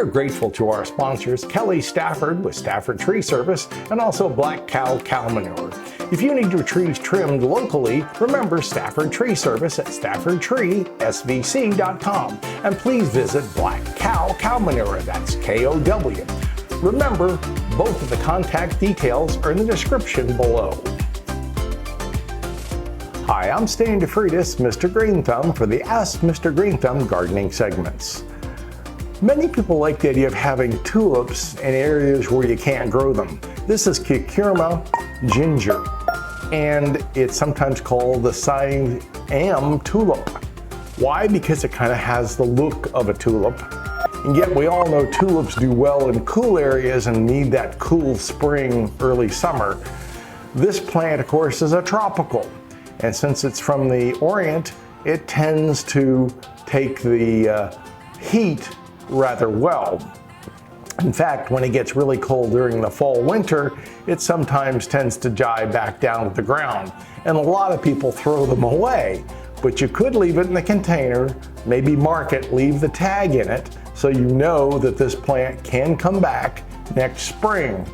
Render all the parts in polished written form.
are grateful to our sponsors, Kelly Stafford with Stafford Tree Service, and also Kow Cow Manure. If you need your trees trimmed locally, remember Stafford Tree Service at staffordtreesvc.com. And please visit Kow Cow Manure, that's K-O-W. Remember, both of the contact details are in the description below. Hi, I'm Siam DeFreitas, Mr. Greenthumb, for the Ask Mr. Greenthumb gardening segments. Many people like the idea of having tulips in areas where you can't grow them. This is Curcuma ginger, and it's sometimes called the Siam Tulip. Why? Because it kind of has the look of a tulip. And yet we all know tulips do well in cool areas and need that cool spring, early summer. This plant, of course, is a tropical. And since it's from the Orient, it tends to take the heat rather well. In fact, when it gets really cold during the fall winter, it sometimes tends to die back down to the ground. And a lot of people throw them away. But you could leave it in the container, maybe mark it, leave the tag in it, so you know that this plant can come back next spring.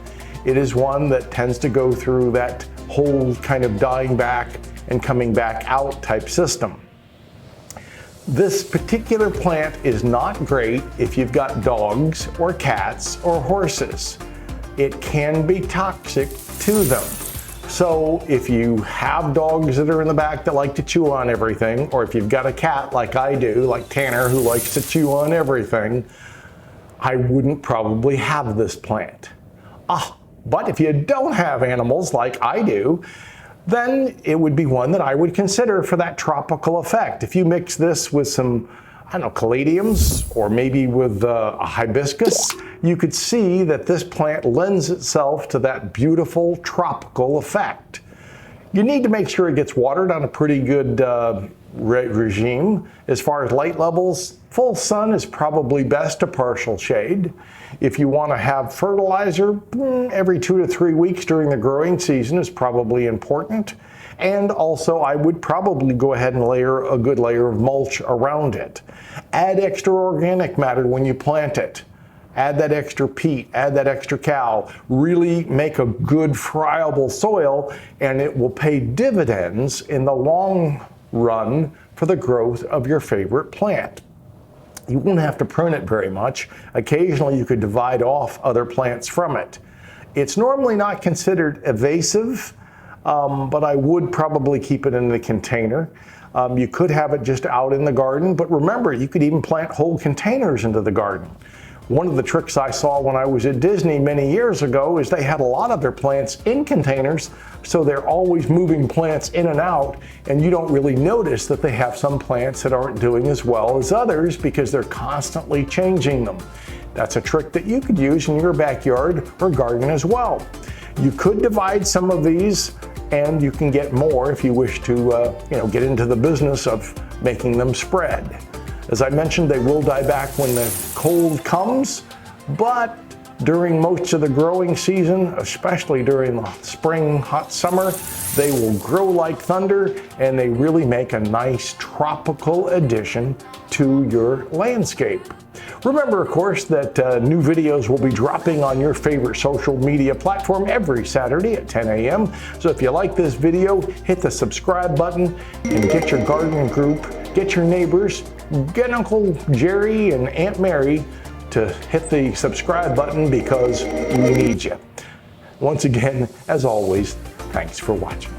It is one that tends to go through that whole kind of dying back and coming back out type system. This particular plant is not great if you've got dogs or cats or horses. It can be toxic to them. So if you have dogs that are in the back that like to chew on everything, or if you've got a cat like I do, like Tanner, who likes to chew on everything, I wouldn't probably have this plant. But if you don't have animals like I do, then it would be one that I would consider for that tropical effect. If you mix this with some, caladiums, or maybe with a hibiscus, you could see that this plant lends itself to that beautiful tropical effect. You need to make sure it gets watered on a pretty good regime. As far as light levels, full sun is probably best to partial shade. If you want to have fertilizer, every 2 to 3 weeks during the growing season is probably important. And also, I would probably go ahead and layer a good layer of mulch around it. Add extra organic matter when you plant it. Add that extra peat, add that extra cow. Really make a good friable soil, and it will pay dividends in the long run for the growth of your favorite plant. You won't have to prune it very much. Occasionally you could divide off other plants from it. It's normally not considered invasive, but I would probably keep it in the container. You could have it just out in the garden, but remember, you could even plant whole containers into the garden. One of the tricks I saw when I was at Disney many years ago is they had a lot of their plants in containers, so they're always moving plants in and out, and you don't really notice that they have some plants that aren't doing as well as others because they're constantly changing them. That's a trick that you could use in your backyard or garden as well. You could divide some of these, and you can get more if you wish to get into the business of making them spread. As I mentioned, they will die back when the cold comes, but during most of the growing season, especially during the spring, hot summer, they will grow like thunder, and they really make a nice tropical addition to your landscape. Remember, of course, that new videos will be dropping on your favorite social media platform every Saturday at 10 a.m. So if you like this video, hit the subscribe button and get your gardening group, get your neighbors, get Uncle Jerry and Aunt Mary to hit the subscribe button because we need you. Once again, as always, thanks for watching.